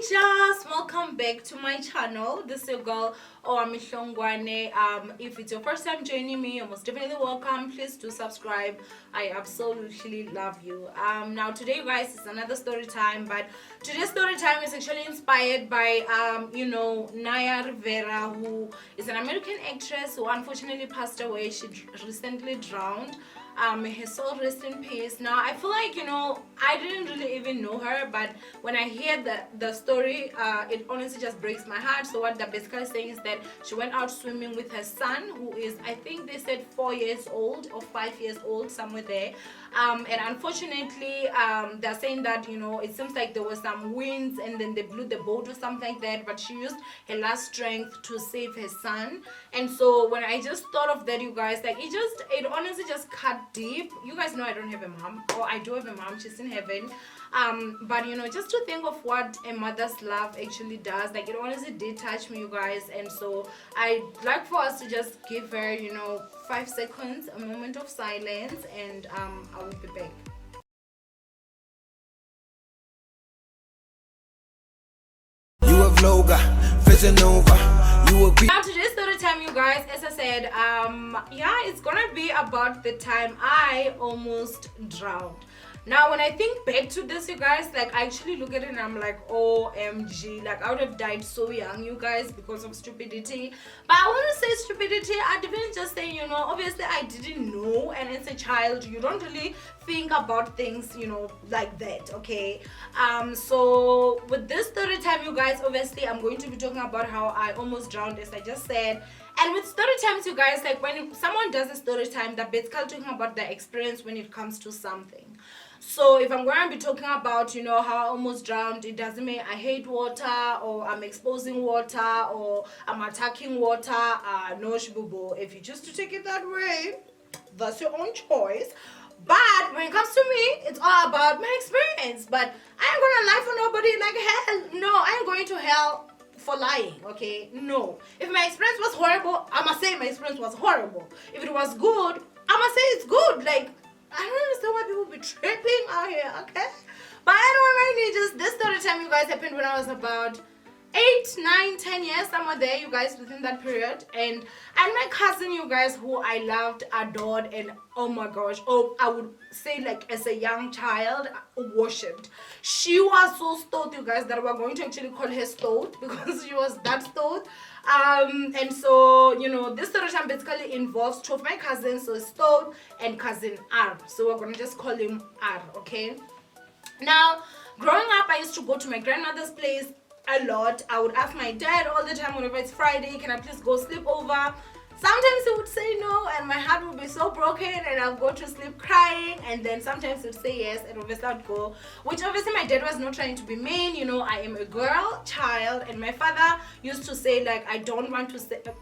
Ninjas, welcome back to my channel. This is your girl Owamishongwane. If it's your first time joining me, you're most definitely welcome. Please do subscribe. I absolutely love you. Now today, you guys, is another story time, but today's story time is actually inspired by Naya Rivera, who is an American actress who unfortunately passed away. She recently drowned. Her soul rest in peace. Now I feel like I didn't really even know her, but when I hear the story, it honestly just breaks my heart. So what they're basically saying is that she went out swimming with her son, who is, I think they said 4 years old or 5 years old, somewhere there. And unfortunately, they're saying that it seems like there were some winds and then they blew the boat or something like that, but she used her last strength to save her son. And so when I just thought of that, you guys, like it honestly just cut deep. You guys know I don't have a mom, or I do have a mom, she's in heaven. But just to think of what a mother's love actually does, like it honestly did touch me, you guys. And so I'd like for us to just give her 5 seconds, a moment of silence, and I will be back. You have loga, Nova. You will be. Now today's story time, you guys, as I said, it's gonna be about the time I almost drowned. Now when I think back to this, you guys, like I actually look at it and I'm like, OMG, like I would have died so young, you guys, because of stupidity. But I wouldn't say stupidity, I didn't just say, obviously I didn't know, and as a child you don't really think about things like that, okay? So with this story time, you guys, obviously I'm going to be talking about how I almost drowned, as I just said. And with story times, you guys, like when someone does a story time, they're basically talking about their experience when it comes to something. So if I'm going to be talking about how I almost drowned, it doesn't mean I hate water, or I'm exposing water, or I'm attacking water. No shibubo. If you choose to take it that way, that's your own choice. But when it comes to me, it's all about my experience. But I ain't gonna lie for nobody. Like hell no, I ain't going to hell for lying, okay? No. If my experience was horrible, I'ma say my experience was horrible. If it was good, I'ma say it's good. Like, I don't understand why people be tripping out here, okay? But anyway, just this story time, you guys, happened when I was about 8, 9, 10 years, somewhere there, you guys, within that period. And my cousin, you guys, who I loved, adored, and oh my gosh, I would say, like, as a young child, worshipped. She was so stout, you guys, that we're going to actually call her stout, because she was that stout. And so this story time basically involves 2 of my cousins, so Stout and cousin R. So we're gonna just call him R, okay? Now, growing up, I used to go to my grandmother's place a lot. I would ask my dad all the time whenever it's Friday, can I please go sleep over? Sometimes he would say no, and my heart would be so broken, and I'll go to sleep crying. And then sometimes he would say yes, and obviously I'd go. Which obviously my dad was not trying to be mean. I am a girl child, and my father used to say, like, I don't want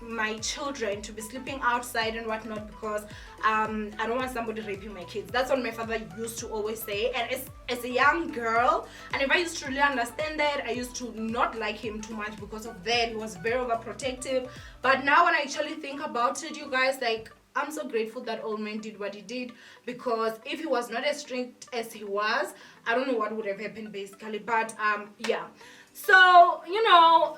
my children to be sleeping outside and whatnot, because I don't want somebody raping my kids. That's what my father used to always say. And as a young girl, and if I used to really understand that, I used to not like him too much because of that. He was very overprotective. But now when I actually think about it, you guys, like, I'm so grateful that old man did what he did, because if he was not as strict as he was, I don't know what would have happened basically. But yeah, so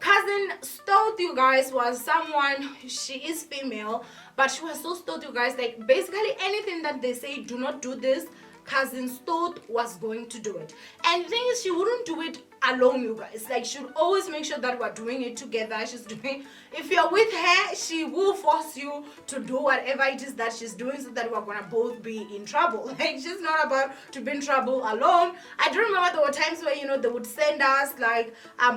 cousin Stout, you guys, was someone, she is female, but she was so stout, you guys, like basically anything that they say, do not do this, cousin Stout was going to do it. And the thing is, she wouldn't do it alone, you guys. Like, she would always make sure that we're doing it together. If you're with her, she will force you to do whatever it is that she's doing, so that we're gonna both be in trouble. Like, she's not about to be in trouble alone. I do remember there were times where they would send us, like,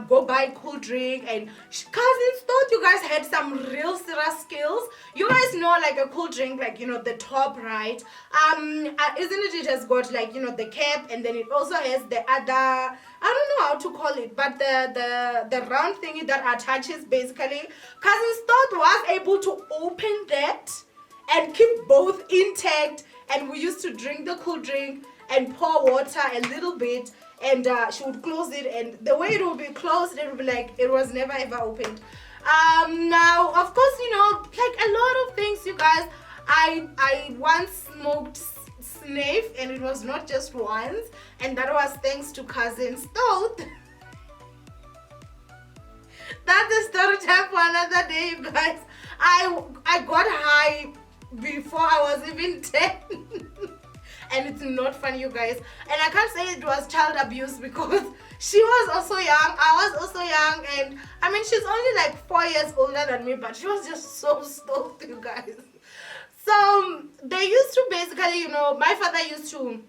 go buy cool drink, and cousin Stout, you guys, had some real serious skills. You guys know, like, a cool drink, like, the top, right? Isn't it has got, like, the cap, and then it also has the other, I don't know how to call it, but the round thingy that attaches, basically. Cousin Stout was able to open that and keep both intact, and we used to drink the cool drink and pour water a little bit, and she would close it, and the way it would be closed, it would be like it was never ever opened. Now, of course, like a lot of things, you guys, I once smoked sniff, and it was not just once, and that was thanks to cousin Stout. other day, you guys. I got high before I was even 10. And it's not funny, you guys. And I can't say it was child abuse because she was also young. I was also young. And I mean, she's only like 4 years older than me, but she was just so stoked, you guys. So they used to basically, you know, my father used to,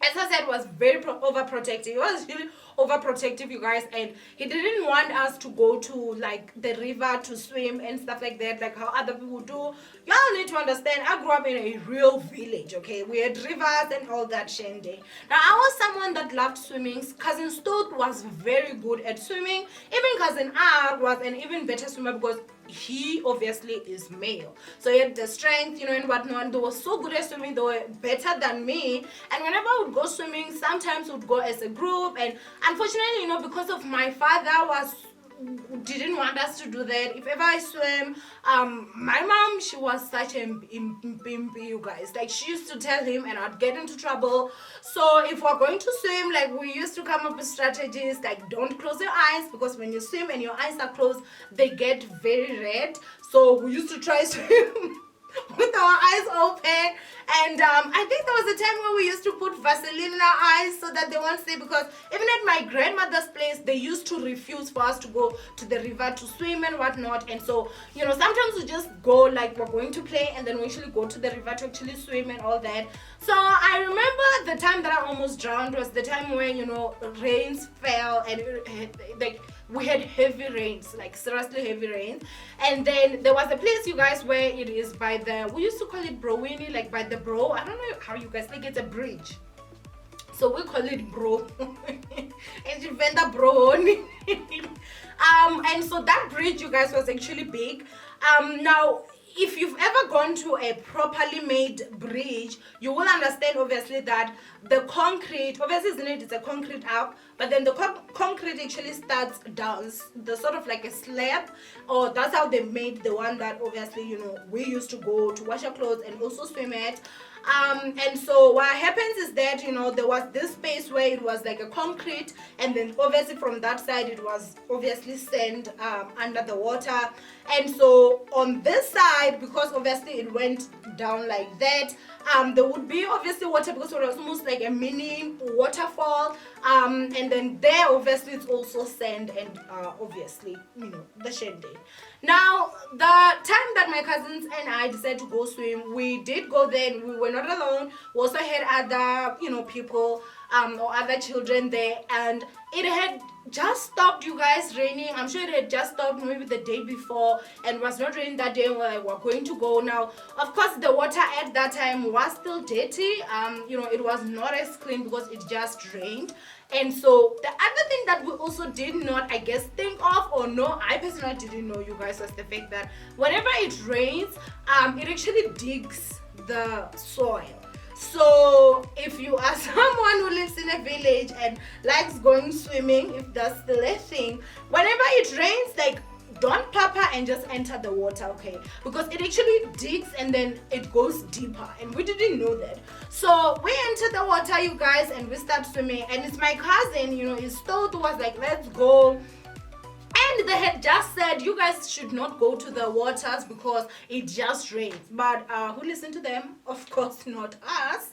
as I said, was very overprotective. He was really overprotective, you guys, and he didn't want us to go to like the river to swim and stuff like that, like how other people do. Y'all need to understand, I grew up in a real village, okay? We had rivers and all that shandy. Now, I was someone that loved swimming. Cousin Stoat was very good at swimming. Even Cousin R was an even better swimmer because he obviously is male, so he had the strength, you know, and whatnot. They were so good at swimming, they were better than me. And whenever I would go swimming, sometimes we'd go as a group. And unfortunately, you know, because of my father didn't want us to do that. If ever I swim, my mom, she was such a bimpi, you guys. Like, she used to tell him and I'd get into trouble. So if we're going to swim, like, we used to come up with strategies like, don't close your eyes, because when you swim and your eyes are closed, they get very red. So we used to try swim with our eyes open. And I think there was a time where we used to put Vaseline in our eyes so that they won't see, because even at my grandmother's place, they used to refuse for us to go to the river to swim and whatnot. And so, you know, sometimes we just go like we're going to play, and then we actually go to the river to actually swim and all that. So I remember the time that I almost drowned was the time when, you know, rains fell, and like we had heavy rains, like seriously heavy rains. And then there was a place, you guys, where it is by the, we used to call it Browini, like by the Bro. I don't know how you guys think, it's a bridge. So we call it Bro. And you vend the Bro. And so that bridge, you guys, was actually big. Now, if you've ever gone to a properly made bridge, you will understand obviously that the concrete, obviously isn't it, it's a concrete up, but then the concrete actually starts down, the sort of like a slab, or that's how they made the one that obviously, you know, we used to go to wash our clothes and also swim at. And so what happens is that, you know, there was this space where it was like a concrete, and then obviously from that side it was obviously sand under the water. And so on this side, because obviously it went down like that, there would be obviously water because it was almost like a mini waterfall. And then there obviously it's also sand and obviously, you know, the shandy. Now, the time that my cousins and I decided to go swim, we did go there, and we were not alone. We also had other, you know, people or other children there, and it had just stopped, you guys, raining. I'm sure it had just stopped maybe the day before, and was not raining that day. We're going to go. Now, of course, the water at that time was still dirty. You know, it was not as clean because it just rained. And so the other thing that we also did not, I guess, think of, or no, I personally didn't know, you guys, was the fact that whenever it rains, it actually digs the soil. So if you are someone who lives in a village and likes going swimming, if that's still a thing, whenever it rains, like, don't papa and just enter the water, okay? Because it actually digs and then it goes deeper, and we didn't know that. So we entered the water, you guys, and we start swimming. And it's my cousin, you know, his thought was like, let's go. And they had just said, you guys should not go to the waters because it just rains. But who listened to them? Of course not us.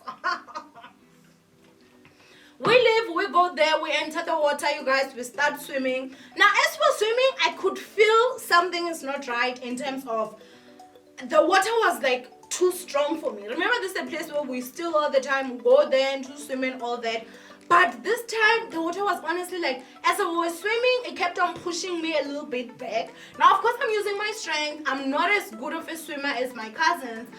We leave, we go there, we enter the water, you guys, we start swimming. Now, as we're swimming, I could feel something is not right in terms of the water was like too strong for me. Remember, this is a place where we still all the time go there and do swimming, all that. But this time, the water was honestly like, as I was swimming, it kept on pushing me a little bit back. Now, of course, I'm using my strength. I'm not as good of a swimmer as my cousins,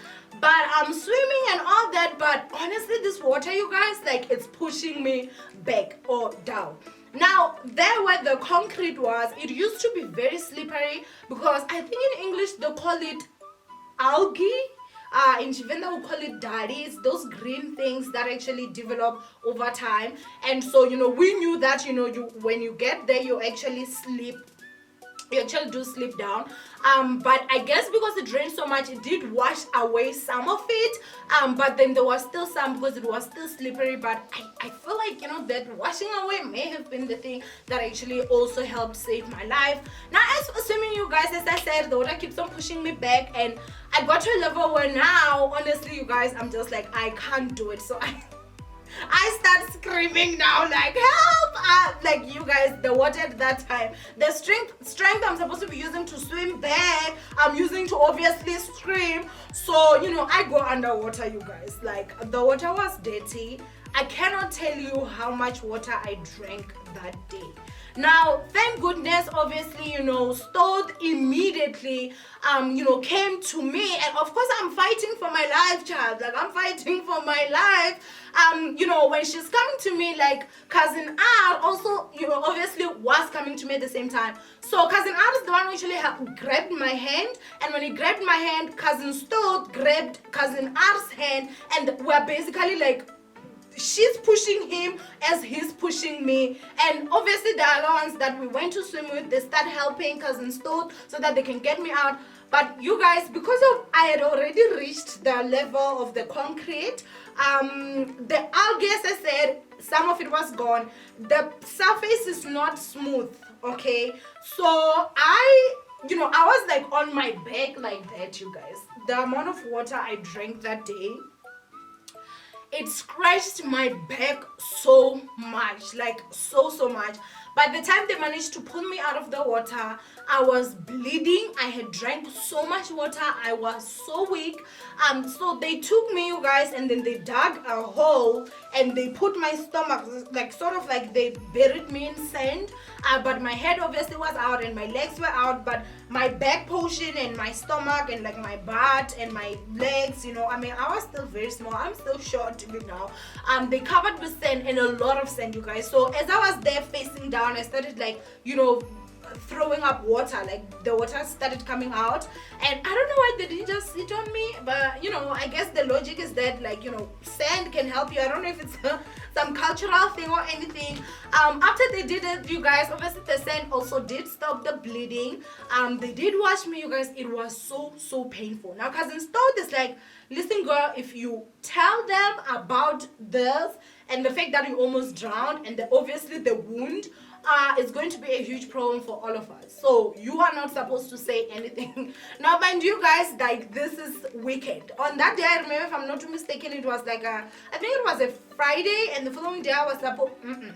but I'm swimming and all that. But honestly, this water, you guys, like, it's pushing me back or down. Now, there where the concrete was, it used to be very slippery because I think in English, they call it algae. In Chivenda, we call it daddies, those green things that actually develop over time. And so, you know, we knew that, you know, when you get there, you actually slip you actually do slip down. But I guess because it rained so much, it did wash away some of it. But then there was still some because it was still slippery. But I feel like, you know, that washing away may have been the thing that actually also helped save my life. Now, as for swimming, you guys, as I said, the water keeps on pushing me back, and I got to a level where now, honestly, you guys, I'm just like, I can't do it. So I start screaming now, like, help! Like, you guys, the water at that time, the strength I'm supposed to be using to swim back, I'm using to obviously scream. So, you know, I go underwater, you guys. Like, the water was dirty. I cannot tell you how much water I drank that day. Now, thank goodness, obviously, you know, Stoth immediately, you know, came to me. And of course, I'm fighting for my life, child. Like, I'm fighting for my life. You know, when she's coming to me, like, Cousin R also, you know, obviously was coming to me at the same time. So, Cousin R is the one who actually grabbed my hand. And when he grabbed my hand, Cousin Stoth grabbed Cousin R's hand. And we're basically like, she's pushing him as he's pushing me. And obviously the other ones that we went to swim with, they start helping Cousin Stoth so that they can get me out. But you guys, because of I had already reached the level of the concrete, the algae, as I said, some of it was gone. The surface is not smooth, okay? So I was like on my back like that, you guys. The amount of water I drank that day, it scratched my back so much, like so much. By the time they managed to pull me out of the water, I was bleeding. I had drank so much water. I was so weak. So they took me, you guys, and then they dug a hole and they put my stomach, like sort of like they buried me in sand. But my head obviously was out and my legs were out, but my back portion and my stomach and like my butt and my legs, you know, I mean, I was still very small. I'm still short, you know. They covered with sand, and a lot of sand, you guys. So as I was there facing down, I started like, you know, throwing up water. Like the water started coming out, and I don't know why they didn't just sit on me, but you know, I guess the logic is that, like, you know, sand can help you. I don't know if it's some cultural thing or anything. After they did it, you guys, obviously the sand also did stop the bleeding. They did wash me, you guys. It was so painful. Now Cousin Stoth is like, listen girl, if you tell them about this and the fact that you almost drowned and obviously the wound, it's going to be a huge problem for all of us. So you are not supposed to say anything. Now, mind you guys, like, this is wicked. On that day, I remember, if I'm not mistaken, it was like I think it was a Friday, and the following day I was supposed,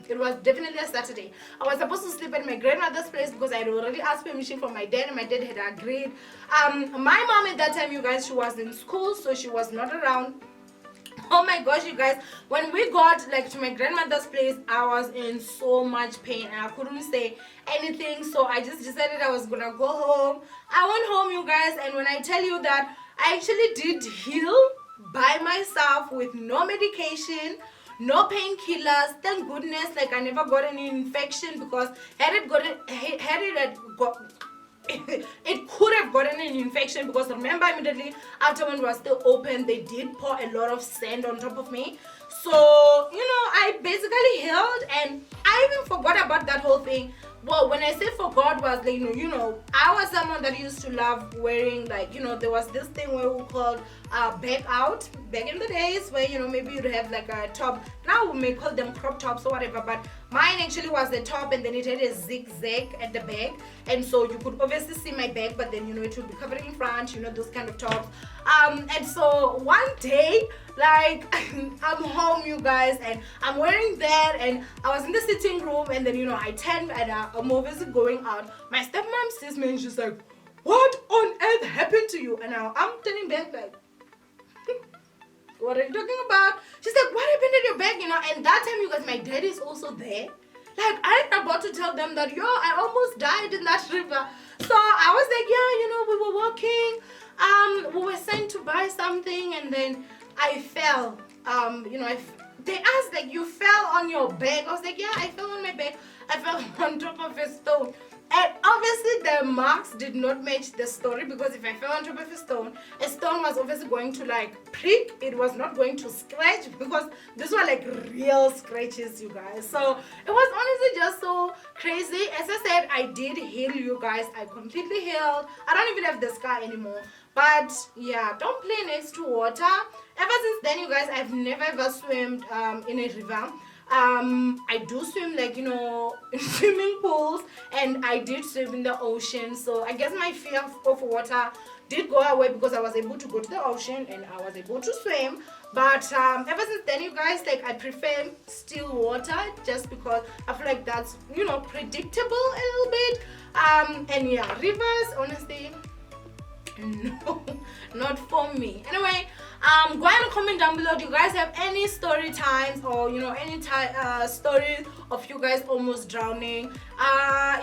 it was definitely a Saturday. I was supposed to sleep at my grandmother's place because I had already asked permission from my dad, and my dad had agreed. My mom at that time, you guys, she was in school, so she was not around. Oh my gosh, you guys, when we got like to my grandmother's place, I was in so much pain and I couldn't say anything. So I just decided I was gonna go home. I went home, you guys, and when I tell you that I actually did heal by myself with no medication, no painkillers. Thank goodness, like, I never got any infection, because it could have gotten an infection, because remember, immediately after, when we were still open, they did pour a lot of sand on top of me. So, you know, I basically healed, and I even forgot about that whole thing. Well, when I say forgot, was like, you know, I was someone that used to love wearing, like, you know, there was this thing where we called back out back in the days, where, you know, maybe you'd have like a top. Now we may call them crop tops or whatever, but mine actually was the top, and then it had a zigzag at the back, and so you could obviously see my back, but then, you know, it would be covering in front, you know, those kind of tops. And so one day, like, I'm home, you guys, and I'm wearing that, and I was in the sitting room, and then, you know, I turned and I'm obviously going out. My stepmom sees me and she's like, what on earth happened to you? And now I'm turning back like, what are you talking about? She's like, what happened to your back? You know, and that time, you guys, my dad is also there. Like, I'm about to tell them that, yo, I almost died in that river. So I was like, yeah, you know, we were walking, we were sent to buy something, and then I fell. You know, they asked, like, you fell on your back. I was like, yeah, I fell on my back. I fell on top of a stone. And obviously obviously the marks did not match the story, because if I fell on top of a stone was obviously going to like prick. It was not going to scratch, because these were like real scratches, you guys. So it was honestly just so crazy. As I said, I did heal, you guys. I completely healed. I don't even have the scar anymore. But yeah, don't play next to water. Ever since then, you guys, I've never ever swam in a river. I do swim, like, you know, in swimming pools, and I did swim in the ocean. So I guess my fear of water did go away, because I was able to go to the ocean and I was able to swim. But ever since then, you guys, like, I prefer still water, just because I feel like that's, you know, predictable a little bit. And yeah, rivers, honestly, no, not for me. Anyway, go ahead and comment down below. Do you guys have any story times, or you know, any stories of you guys almost drowning?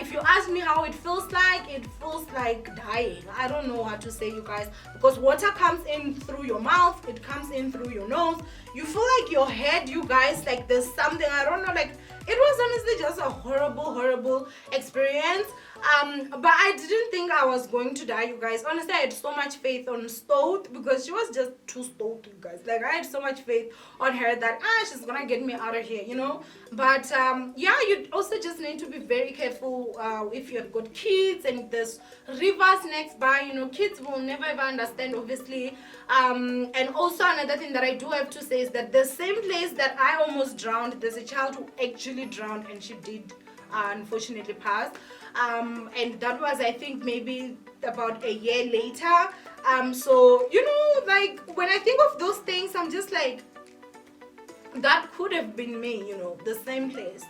If you ask me how it feels like dying. I don't know how to say, you guys, because water comes in through your mouth, it comes in through your nose. You feel like your head, you guys, like there's something, I don't know, like it was honestly just a horrible experience. But I didn't think I was going to die, you guys. Honestly, I had so much faith on Stoat, because she was just too stoked, you guys. Like, I had so much faith on her that she's gonna get me out of here, you know. But yeah, you also just need to be very careful if you've got kids and there's rivers next by. You know, kids will never ever understand, obviously. And also another thing that I do have to say is that the same place that I almost drowned, there's a child who actually drowned, and she did unfortunately pass. And that was, I think, maybe about a year later. So you know, like, when I think of those things, I'm just like, that could have been me, you know, the same place.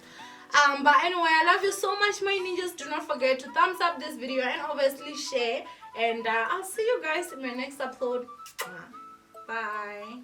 But anyway, I love you so much, my ninjas. Do not forget to thumbs up this video and obviously share, and I'll see you guys in my next upload. Bye.